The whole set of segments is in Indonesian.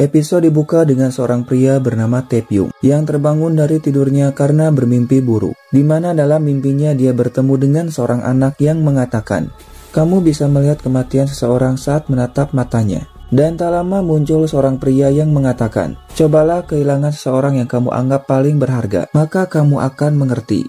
Episode dibuka dengan seorang pria bernama Tae-pyung yang terbangun dari tidurnya karena bermimpi buruk, di mana dalam mimpinya dia bertemu dengan seorang anak yang mengatakan, "Kamu bisa melihat kematian seseorang saat menatap matanya." Dan tak lama muncul seorang pria yang mengatakan, "Cobalah kehilangan seseorang yang kamu anggap paling berharga, maka kamu akan mengerti."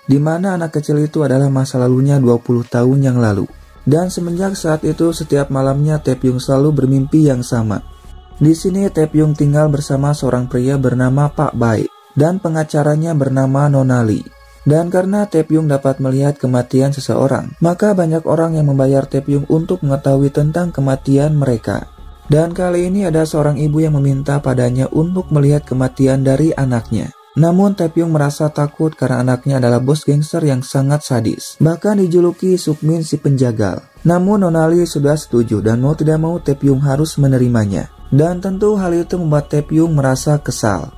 Di mana anak kecil itu adalah masa lalunya 20 tahun yang lalu. Dan semenjak saat itu setiap malamnya Tae-pyung selalu bermimpi yang sama. Di sini Tae-pyung tinggal bersama seorang pria bernama Pak Bae dan pengacaranya bernama Nona Lee. Dan karena Tae-pyung dapat melihat kematian seseorang, maka banyak orang yang membayar Tae-pyung untuk mengetahui tentang kematian mereka. Dan kali ini ada seorang ibu yang meminta padanya untuk melihat kematian dari anaknya. Namun Tae-pyung merasa takut karena anaknya adalah bos gangster yang sangat sadis, bahkan dijuluki Sukmin si penjagal. Namun Nona Lee sudah setuju dan mau tidak mau Tae-pyung harus menerimanya. Dan tentu hal itu membuat Tae-pyung merasa kesal.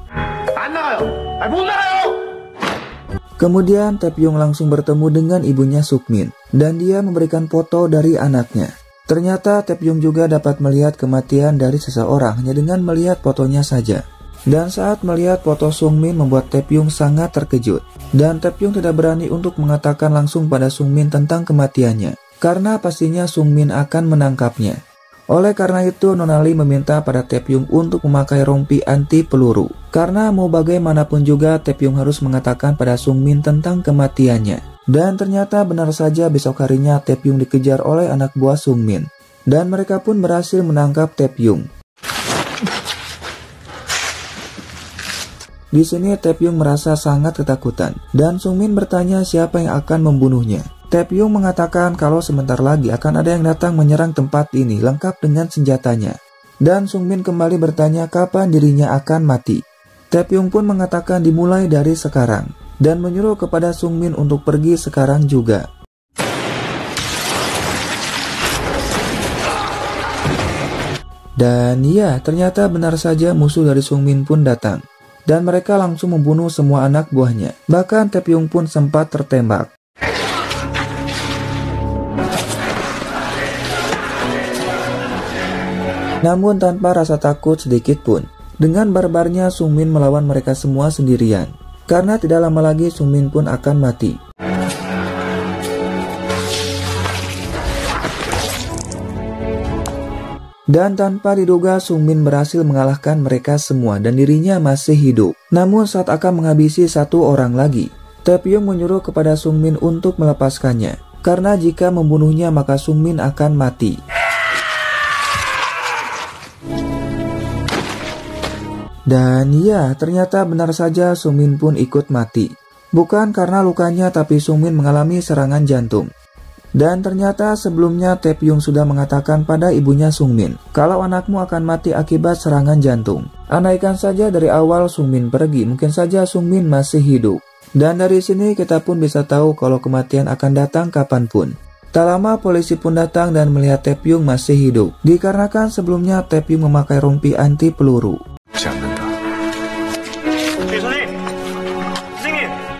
Kemudian Tae-pyung langsung bertemu dengan ibunya Sukmin dan dia memberikan foto dari anaknya. Ternyata Tae-pyung juga dapat melihat kematian dari seseorang hanya dengan melihat fotonya saja. Dan saat melihat foto Sungmin membuat Tae-pyung sangat terkejut. Dan Tae-pyung tidak berani untuk mengatakan langsung pada Sungmin tentang kematiannya, karena pastinya Sungmin akan menangkapnya. Oleh karena itu Nona Lee meminta pada Tae-pyung untuk memakai rompi anti peluru. Karena mau bagaimanapun juga Tae-pyung harus mengatakan pada Sungmin tentang kematiannya. Dan ternyata benar saja besok harinya Tae-pyung dikejar oleh anak buah Sungmin. Dan mereka pun berhasil menangkap Tae-pyung. Di sini Tae-pyung merasa sangat ketakutan dan Sungmin bertanya siapa yang akan membunuhnya. Tae-pyung mengatakan kalau sebentar lagi akan ada yang datang menyerang tempat ini lengkap dengan senjatanya. Dan Sungmin kembali bertanya kapan dirinya akan mati. Tae-pyung pun mengatakan dimulai dari sekarang dan menyuruh kepada Sungmin untuk pergi sekarang juga. Dan ya, ternyata benar saja musuh dari Sungmin pun datang. Dan mereka langsung membunuh semua anak buahnya. Bahkan Tae-pyung pun sempat tertembak. Namun tanpa rasa takut sedikit pun. Dengan barbarnya Sungmin melawan mereka semua sendirian. Karena tidak lama lagi Sungmin pun akan mati. Dan tanpa diduga Sungmin berhasil mengalahkan mereka semua dan dirinya masih hidup. Namun saat akan menghabisi satu orang lagi, Tae-pyung menyuruh kepada Sungmin untuk melepaskannya. Karena jika membunuhnya maka Sungmin akan mati. Dan ya, ternyata benar saja Sungmin pun ikut mati. Bukan karena lukanya tapi Sungmin mengalami serangan jantung. Dan ternyata sebelumnya Tae-pyung sudah mengatakan pada ibunya Sungmin, kalau anakmu akan mati akibat serangan jantung. Andaikan saja dari awal Sungmin pergi, mungkin saja Sungmin masih hidup. Dan dari sini kita pun bisa tahu kalau kematian akan datang kapanpun. Tak lama polisi pun datang dan melihat Tae-pyung masih hidup, dikarenakan sebelumnya Tae-pyung memakai rompi anti peluru.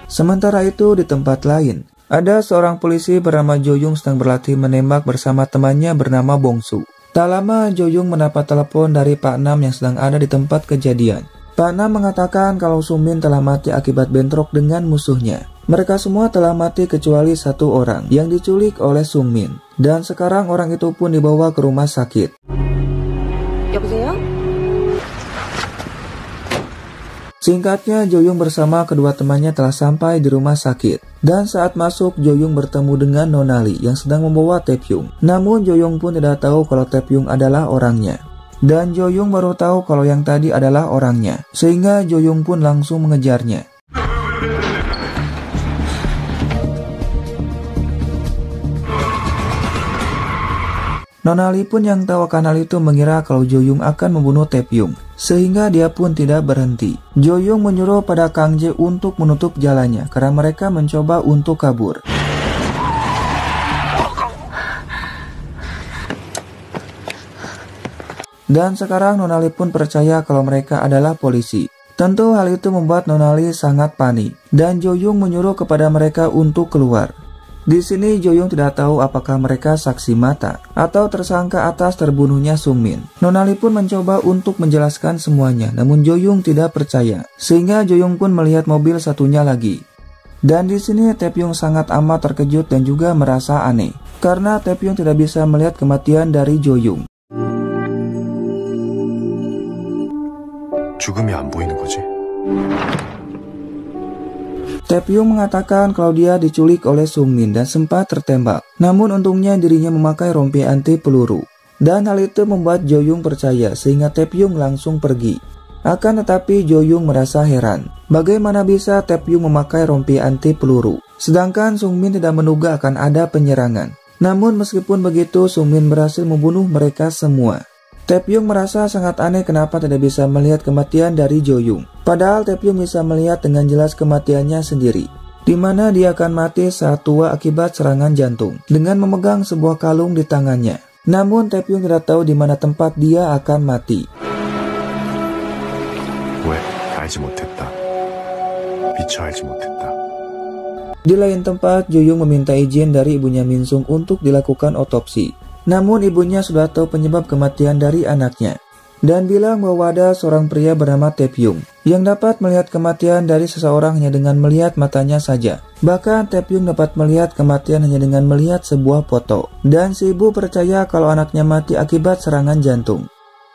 Sementara itu di tempat lain, ada seorang polisi bernama Jo-young sedang berlatih menembak bersama temannya bernama Bong-su. Tak lama Jo-young mendapat telepon dari Pak Nam yang sedang ada di tempat kejadian. Pak Nam mengatakan kalau Sungmin telah mati akibat bentrok dengan musuhnya. Mereka semua telah mati kecuali satu orang yang diculik oleh Sungmin. Dan sekarang orang itu pun dibawa ke rumah sakit. Singkatnya, Jo-young bersama kedua temannya telah sampai di rumah sakit. Dan saat masuk, Jo-young bertemu dengan Nona Lee yang sedang membawa Tae-pyung. Namun Jo-young pun tidak tahu kalau Tae-pyung adalah orangnya. Dan Jo-young baru tahu kalau yang tadi adalah orangnya. Sehingga Jo-young pun langsung mengejarnya. Nona Lee pun yang tahu akan hal itu mengira kalau Jo-young akan membunuh Tae-pyung, sehingga dia pun tidak berhenti. Jo-young menyuruh pada Kang Jae untuk menutup jalannya karena mereka mencoba untuk kabur. Dan sekarang Nona Lee pun percaya kalau mereka adalah polisi. Tentu hal itu membuat Nona Lee sangat panik dan Jo-young menyuruh kepada mereka untuk keluar. Di sini Jo-young tidak tahu apakah mereka saksi mata atau tersangka atas terbunuhnya Sung-min. Nonali pun mencoba untuk menjelaskan semuanya, namun Jo-young tidak percaya, sehingga Jo-young pun melihat mobil satunya lagi. Dan di sini Tae-pyung sangat amat terkejut dan juga merasa aneh, karena Tae-pyung tidak bisa melihat kematian dari Jo-young. 죽음이 안 보이는 거지. Tae-pyung mengatakan kalau dia diculik oleh Sung-min dan sempat tertembak. Namun untungnya dirinya memakai rompi anti peluru. Dan hal itu membuat Jo-young percaya sehingga Tae-pyung langsung pergi. Akan tetapi Jo-young merasa heran. Bagaimana bisa Tae-pyung memakai rompi anti peluru? Sedangkan Sung-min tidak menduga akan ada penyerangan. Namun meskipun begitu Sung-min berhasil membunuh mereka semua. Tae-pyung merasa sangat aneh kenapa tidak bisa melihat kematian dari Jo-young. Padahal Tae-pyung bisa melihat dengan jelas kematiannya sendiri, di mana dia akan mati saat tua akibat serangan jantung dengan memegang sebuah kalung di tangannya. Namun Tae-pyung tidak tahu di mana tempat dia akan mati. 왜 알지 못했다. 미처 알지 못했다. Di lain tempat, Jo-young meminta izin dari ibunya Min-sung untuk dilakukan otopsi. Namun ibunya sudah tahu penyebab kematian dari anaknya dan bilang bahwa ada seorang pria bernama Tae-pyung yang dapat melihat kematian dari seseorang hanya dengan melihat matanya saja. Bahkan Tae-pyung dapat melihat kematian hanya dengan melihat sebuah foto. Dan si ibu percaya kalau anaknya mati akibat serangan jantung.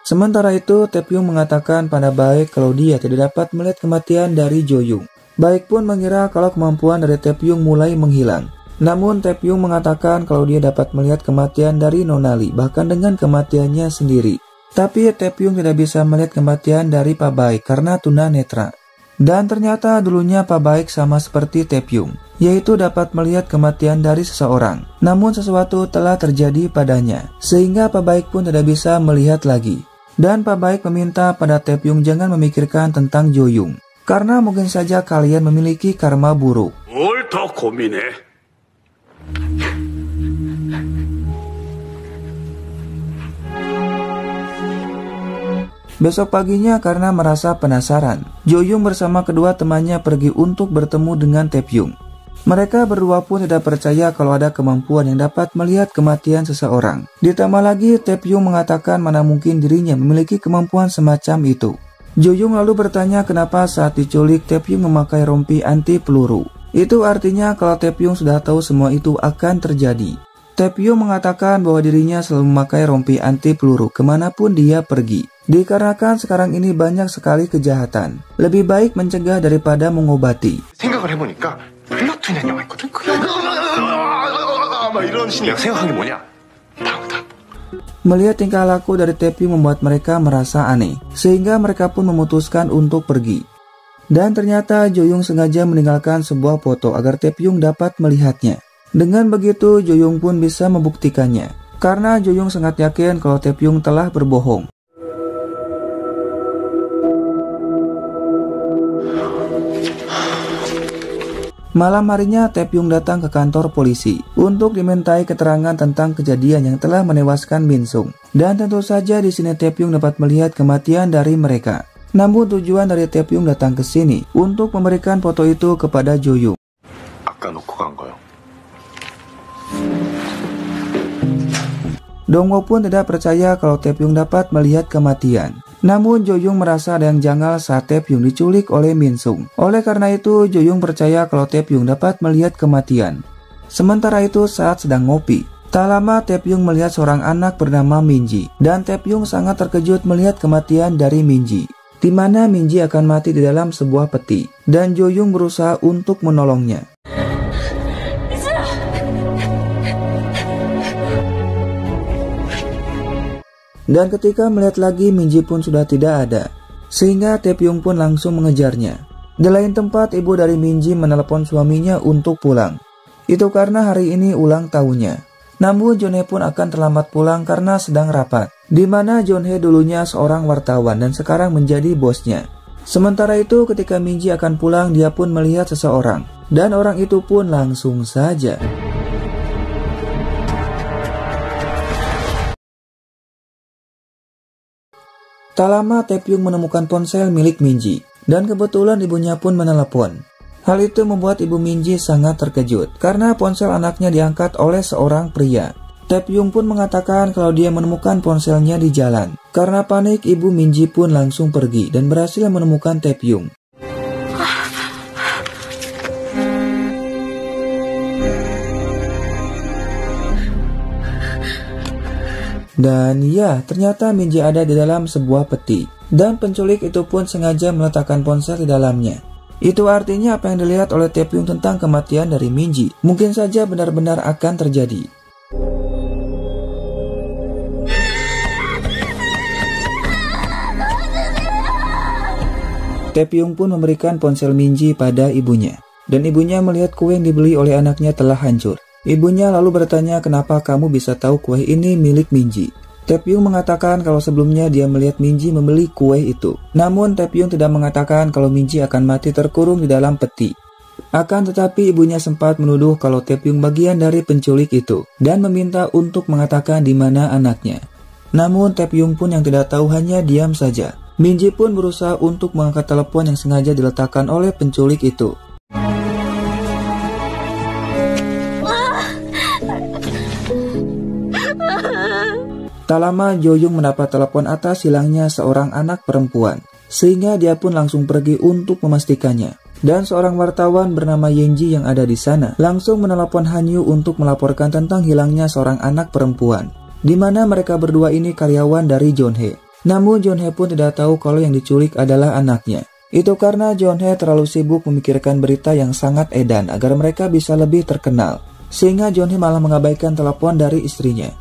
Sementara itu Tae-pyung mengatakan pada Baek kalau dia tidak dapat melihat kematian dari Jo-young. Baek pun mengira kalau kemampuan dari Tae-pyung mulai menghilang. Namun Tae-pyung mengatakan kalau dia dapat melihat kematian dari Nonali bahkan dengan kematiannya sendiri. Tapi Tae-pyung tidak bisa melihat kematian dari Pak Baek karena tunanetra. Dan ternyata dulunya Pak Baek sama seperti Tae-pyung, yaitu dapat melihat kematian dari seseorang. Namun sesuatu telah terjadi padanya, sehingga Pak Baek pun tidak bisa melihat lagi. Dan Pak Baek meminta pada Tae-pyung jangan memikirkan tentang Jo-young, karena mungkin saja kalian memiliki karma buruk. 뭘 더 고민해? Besok paginya karena merasa penasaran, Jo-young bersama kedua temannya pergi untuk bertemu dengan Tae-pyung. Mereka berdua pun tidak percaya kalau ada kemampuan yang dapat melihat kematian seseorang. Ditambah lagi Tae-pyung mengatakan mana mungkin dirinya memiliki kemampuan semacam itu. Jo-young lalu bertanya kenapa saat diculik Tae-pyung memakai rompi anti peluru. Itu artinya kalau Tae-pyung sudah tahu semua itu akan terjadi. Tae-pyung mengatakan bahwa dirinya selalu memakai rompi anti peluru kemanapun dia pergi. Dikarenakan sekarang ini banyak sekali kejahatan. Lebih baik mencegah daripada mengobati. 생각을 해보니까 플라툰이라는 영화 있거든? 막 이런 신이야. 생각한 게 뭐냐? 다음이다. Melihat tingkah laku dari Tae-pyung membuat mereka merasa aneh, sehingga mereka pun memutuskan untuk pergi. Dan ternyata Jo-young sengaja meninggalkan sebuah foto agar Tae-pyung dapat melihatnya. Dengan begitu Jo-young pun bisa membuktikannya, karena Jo-young sangat yakin kalau Tae-pyung telah berbohong. Malam harinya Tae-pyung datang ke kantor polisi untuk dimintai keterangan tentang kejadian yang telah menewaskan Min-sung. Dan tentu saja di sini Tae-pyung dapat melihat kematian dari mereka. Namun tujuan dari Tae-pyung datang ke sini untuk memberikan foto itu kepada Jo-young. 아까 놓고 간 거요. Dongwo pun tidak percaya kalau Tae-pyung dapat melihat kematian. Namun Jo-young merasa ada yang janggal saat Tae-pyung diculik oleh Min-sung. Oleh karena itu Jo-young percaya kalau Tae-pyung dapat melihat kematian. Sementara itu saat sedang ngopi, tak lama Tae-pyung melihat seorang anak bernama Minji. Dan Tae-pyung sangat terkejut melihat kematian dari Minji, di mana Minji akan mati di dalam sebuah peti. Dan Jo-young berusaha untuk menolongnya. Dan ketika melihat lagi Minji pun sudah tidak ada, sehingga Tae-pyung pun langsung mengejarnya. Di lain tempat ibu dari Minji menelepon suaminya untuk pulang. Itu karena hari ini ulang tahunnya. Namun Jonhye pun akan terlambat pulang karena sedang rapat, di mana Jonhye dulunya seorang wartawan dan sekarang menjadi bosnya. Sementara itu ketika Minji akan pulang dia pun melihat seseorang, dan orang itu pun langsung saja tak lama Tae-pyung menemukan ponsel milik Minji, dan kebetulan ibunya pun menelepon. Hal itu membuat ibu Minji sangat terkejut karena ponsel anaknya diangkat oleh seorang pria. Tae-pyung pun mengatakan kalau dia menemukan ponselnya di jalan. Karena panik, ibu Minji pun langsung pergi dan berhasil menemukan Tae-pyung. Dan ya, ternyata Minji ada di dalam sebuah peti. Dan penculik itu pun sengaja meletakkan ponsel di dalamnya. Itu artinya apa yang dilihat oleh Tae-pyung tentang kematian dari Minji mungkin saja benar-benar akan terjadi. Tae-pyung pun memberikan ponsel Minji pada ibunya. Dan ibunya melihat kue yang dibeli oleh anaknya telah hancur. Ibunya lalu bertanya, kenapa kamu bisa tahu kue ini milik Minji? Tae-pyung mengatakan kalau sebelumnya dia melihat Minji membeli kue itu. Namun Tae-pyung tidak mengatakan kalau Minji akan mati terkurung di dalam peti. Akan tetapi ibunya sempat menuduh kalau Tae-pyung bagian dari penculik itu dan meminta untuk mengatakan di mana anaknya. Namun Tae-pyung pun yang tidak tahu hanya diam saja. Minji pun berusaha untuk mengangkat telepon yang sengaja diletakkan oleh penculik itu. Tak lama Jo-young mendapat telepon atas hilangnya seorang anak perempuan, sehingga dia pun langsung pergi untuk memastikannya. Dan seorang wartawan bernama Yenji yang ada di sana langsung menelepon Hanyu untuk melaporkan tentang hilangnya seorang anak perempuan, di mana mereka berdua ini karyawan dari Jeonhae. Namun Jeonhae pun tidak tahu kalau yang diculik adalah anaknya. Itu karena Jeonhae terlalu sibuk memikirkan berita yang sangat edan agar mereka bisa lebih terkenal, sehingga Jeonhae malah mengabaikan telepon dari istrinya.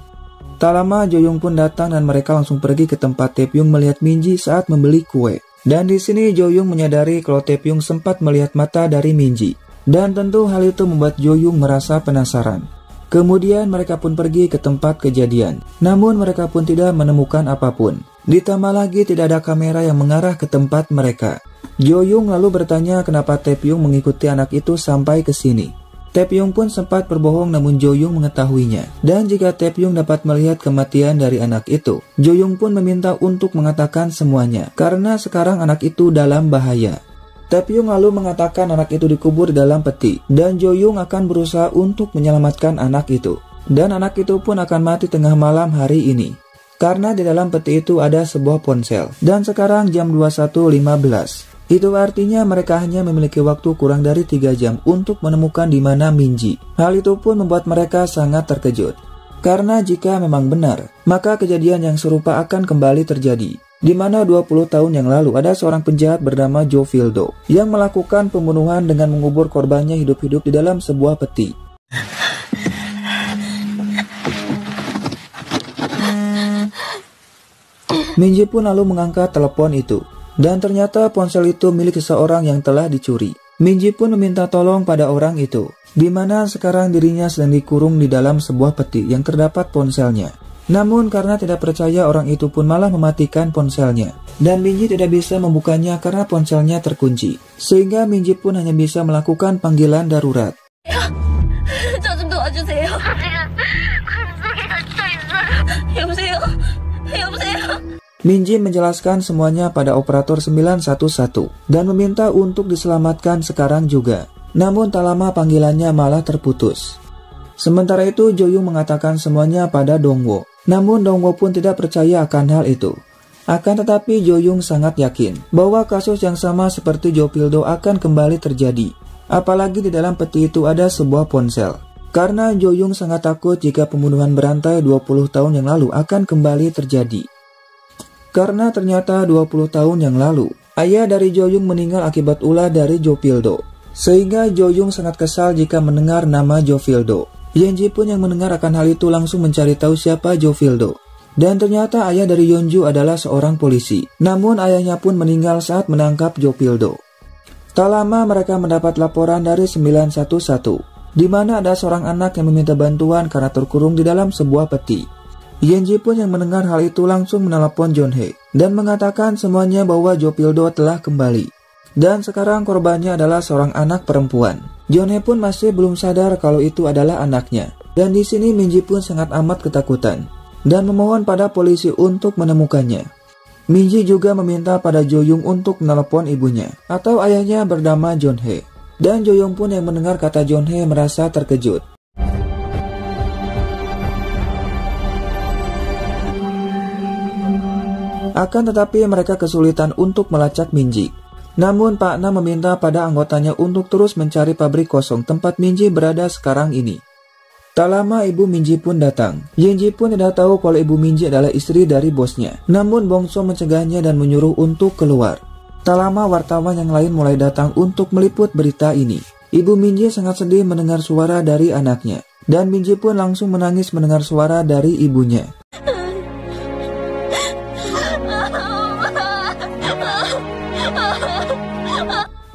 Tak lama Jo-young pun datang dan mereka langsung pergi ke tempat Tae-pyung melihat Minji saat membeli kue. Dan di sini Jo-young menyadari kalau Tae-pyung sempat melihat mata dari Minji. Dan tentu hal itu membuat Jo-young merasa penasaran. Kemudian mereka pun pergi ke tempat kejadian. Namun mereka pun tidak menemukan apapun. Ditambah lagi tidak ada kamera yang mengarah ke tempat mereka. Jo-young lalu bertanya kenapa Tae-pyung mengikuti anak itu sampai ke sini. Tae-pyung pun sempat berbohong namun Jo-young mengetahuinya. Dan jika Tae-pyung dapat melihat kematian dari anak itu, Jo-young pun meminta untuk mengatakan semuanya karena sekarang anak itu dalam bahaya. Tae-pyung lalu mengatakan anak itu dikubur di dalam peti dan Jo-young akan berusaha untuk menyelamatkan anak itu. Dan anak itu pun akan mati tengah malam hari ini. Karena di dalam peti itu ada sebuah ponsel. Dan sekarang jam 21.15. Itu artinya mereka hanya memiliki waktu kurang dari 3 jam untuk menemukan di mana Minji. Hal itu pun membuat mereka sangat terkejut. Karena jika memang benar, maka kejadian yang serupa akan kembali terjadi. Di mana 20 tahun yang lalu ada seorang penjahat bernama Jo Fil-do yang melakukan pembunuhan dengan mengubur korbannya hidup-hidup di dalam sebuah peti. Minji pun lalu mengangkat telepon itu. Dan ternyata ponsel itu milik seseorang yang telah dicuri. Minji pun meminta tolong pada orang itu, di mana sekarang dirinya sedang dikurung di dalam sebuah peti yang terdapat ponselnya. Namun karena tidak percaya, orang itu pun malah mematikan ponselnya. Dan Minji tidak bisa membukanya karena ponselnya terkunci. Sehingga Minji pun hanya bisa melakukan panggilan darurat. Minji menjelaskan semuanya pada operator 911 dan meminta untuk diselamatkan sekarang juga. Namun tak lama panggilannya malah terputus. Sementara itu Jo-young mengatakan semuanya pada Dongwo. Namun Dongwo pun tidak percaya akan hal itu. Akan tetapi Jo-young sangat yakin bahwa kasus yang sama seperti Jo Fil-do akan kembali terjadi. Apalagi di dalam peti itu ada sebuah ponsel. Karena Jo-young sangat takut jika pembunuhan berantai 20 tahun yang lalu akan kembali terjadi. Karena ternyata 20 tahun yang lalu, ayah dari Jo-young meninggal akibat ulah dari Jo Fil-do. Sehingga Jo-young sangat kesal jika mendengar nama Jo Fil-do. Yeonji pun yang mendengar akan hal itu langsung mencari tahu siapa Jo Fil-do. Dan ternyata ayah dari Yeonju adalah seorang polisi. Namun ayahnya pun meninggal saat menangkap Jo Fil-do. Tak lama mereka mendapat laporan dari 911, di mana ada seorang anak yang meminta bantuan karena terkurung di dalam sebuah peti. Yeonji pun yang mendengar hal itu langsung menelepon Jeonhae dan mengatakan semuanya bahwa Jo Fil-do telah kembali. Dan sekarang korbannya adalah seorang anak perempuan. Jeonhae pun masih belum sadar kalau itu adalah anaknya. Dan di sini Minji pun sangat amat ketakutan dan memohon pada polisi untuk menemukannya. Minji juga meminta pada Jo-young untuk menelepon ibunya atau ayahnya bernama Jeonhae. Dan Jo-young pun yang mendengar kata Jeon-hae merasa terkejut. Akan tetapi mereka kesulitan untuk melacak Minji. Namun Pak Nam meminta pada anggotanya untuk terus mencari pabrik kosong tempat Minji berada sekarang ini. Tak lama ibu Minji pun datang. Yinji pun tidak tahu kalau ibu Minji adalah istri dari bosnya. Namun Bongso mencegahnya dan menyuruh untuk keluar. Tak lama wartawan yang lain mulai datang untuk meliput berita ini. Ibu Minji sangat sedih mendengar suara dari anaknya. Dan Minji pun langsung menangis mendengar suara dari ibunya.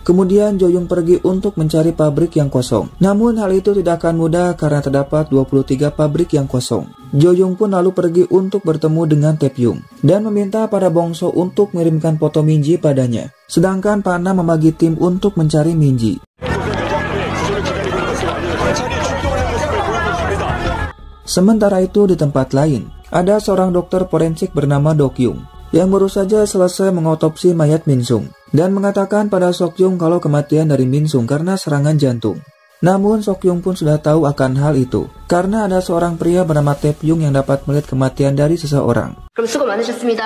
Kemudian Jo-young pergi untuk mencari pabrik yang kosong. Namun hal itu tidak akan mudah karena terdapat 23 pabrik yang kosong. Jo-young pun lalu pergi untuk bertemu dengan Tae-pyung dan meminta pada Bongso untuk mengirimkan foto Minji padanya. Sedangkan Pak Nam membagi tim untuk mencari Minji. Sementara itu di tempat lain, ada seorang dokter forensik bernama Do-kyung yang baru saja selesai mengotopsi mayat Min-sung dan mengatakan pada Sok-yung kalau kematian dari Min-sung karena serangan jantung. Namun Sok-yung pun sudah tahu akan hal itu karena ada seorang pria bernama Tae-pyung yang dapat melihat kematian dari seseorang. 그럼 수고 많으셨습니다.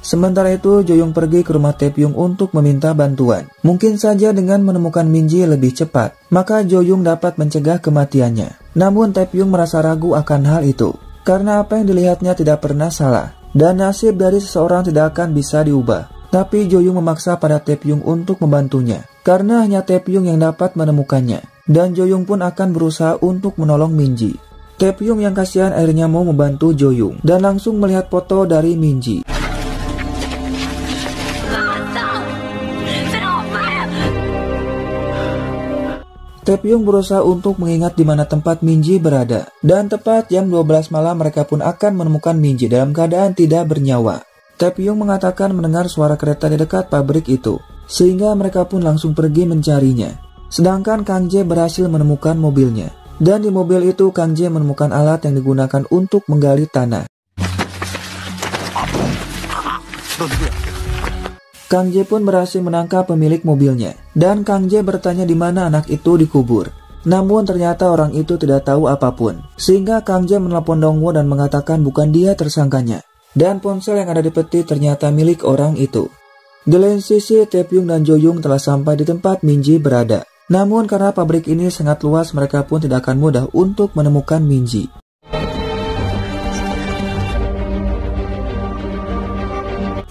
Sementara itu, Jo-young pergi ke rumah Tae-pyung untuk meminta bantuan. Mungkin saja dengan menemukan Minji lebih cepat, maka Jo-young dapat mencegah kematiannya. Namun Tae-pyung merasa ragu akan hal itu, karena apa yang dilihatnya tidak pernah salah, dan nasib dari seseorang tidak akan bisa diubah. Tapi Jo-young memaksa pada Tae-pyung untuk membantunya, karena hanya Tae-pyung yang dapat menemukannya. Dan Jo-young pun akan berusaha untuk menolong Minji. Tae-pyung yang kasihan akhirnya mau membantu Jo-young, dan langsung melihat foto dari Minji. Tae-pyung berusaha untuk mengingat di mana tempat Minji berada. Dan tepat jam 12 malam mereka pun akan menemukan Minji dalam keadaan tidak bernyawa. Tae-pyung mengatakan mendengar suara kereta di dekat pabrik itu, sehingga mereka pun langsung pergi mencarinya. Sedangkan Kang Jae berhasil menemukan mobilnya. Dan di mobil itu Kang Jae menemukan alat yang digunakan untuk menggali tanah. Kang Jae pun berhasil menangkap pemilik mobilnya, dan Kang Jae bertanya di mana anak itu dikubur. Namun ternyata orang itu tidak tahu apapun, sehingga Kang Jae menelpon Dongwo dan mengatakan bukan dia tersangkanya. Dan ponsel yang ada di peti ternyata milik orang itu. Di lain sisi, Tae-pyung dan Jo-young telah sampai di tempat Minji berada. Namun karena pabrik ini sangat luas, mereka pun tidak akan mudah untuk menemukan Minji.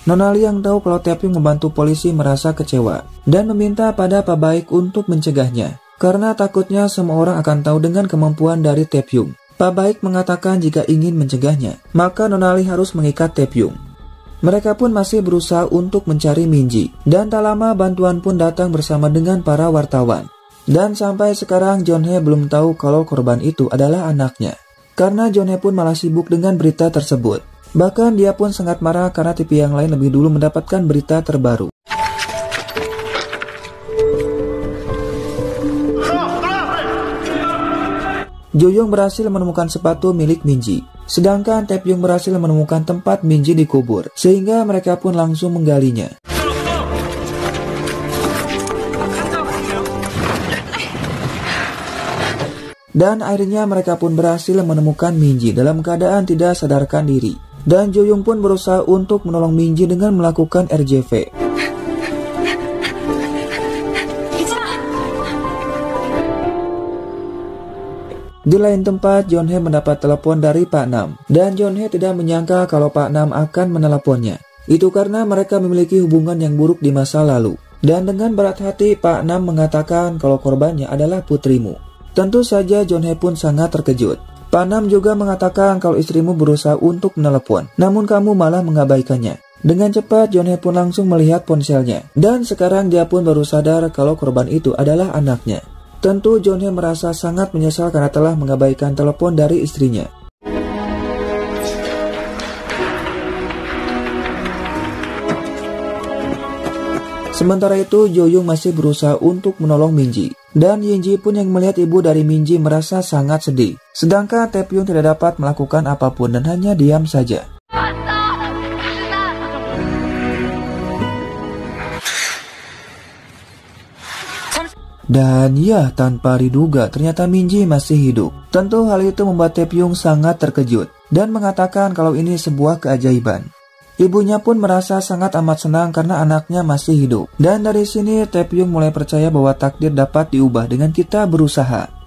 Nona Lee yang tahu kalau Tae-pyung membantu polisi merasa kecewa dan meminta pada Pak Baik untuk mencegahnya karena takutnya semua orang akan tahu dengan kemampuan dari Tae-pyung. Pak Baik mengatakan jika ingin mencegahnya, maka Nona Lee harus mengikat Tae-pyung. Mereka pun masih berusaha untuk mencari Minji dan tak lama bantuan pun datang bersama dengan para wartawan. Dan sampai sekarang Jeon-hae belum tahu kalau korban itu adalah anaknya karena Jeon-hae pun malah sibuk dengan berita tersebut. Bahkan dia pun sangat marah karena TV yang lain lebih dulu mendapatkan berita terbaru. Jo-young berhasil menemukan sepatu milik Minji, sedangkan Tae-pyung berhasil menemukan tempat Minji dikubur, sehingga mereka pun langsung menggalinya. Dan akhirnya mereka pun berhasil menemukan Minji dalam keadaan tidak sadarkan diri. Dan Jo-young pun berusaha untuk menolong Minji dengan melakukan RJV. Di lain tempat, Jeon-hae mendapat telepon dari Pak Nam. Dan Jeon-hae tidak menyangka kalau Pak Nam akan meneleponnya. Itu karena mereka memiliki hubungan yang buruk di masa lalu. Dan dengan berat hati, Pak Nam mengatakan kalau korbannya adalah putrimu. Tentu saja Jeon-hae pun sangat terkejut. Pak Nam juga mengatakan kalau istrimu berusaha untuk menelepon, namun kamu malah mengabaikannya. Dengan cepat, Jeon-hae pun langsung melihat ponselnya. Dan sekarang dia pun baru sadar kalau korban itu adalah anaknya. Tentu Jeon-hae merasa sangat menyesal karena telah mengabaikan telepon dari istrinya. Sementara itu, Jo-young masih berusaha untuk menolong Minji. Dan Yinji pun yang melihat ibu dari Minji merasa sangat sedih. Sedangkan Tae-pyung tidak dapat melakukan apapun dan hanya diam saja. Dan ya, tanpa diduga ternyata Minji masih hidup. Tentu hal itu membuat Taepyeong sangat terkejut dan mengatakan kalau ini sebuah keajaiban. Ibunya pun merasa sangat amat senang karena anaknya masih hidup. Dan dari sini Taepyeong mulai percaya bahwa takdir dapat diubah dengan kita berusaha.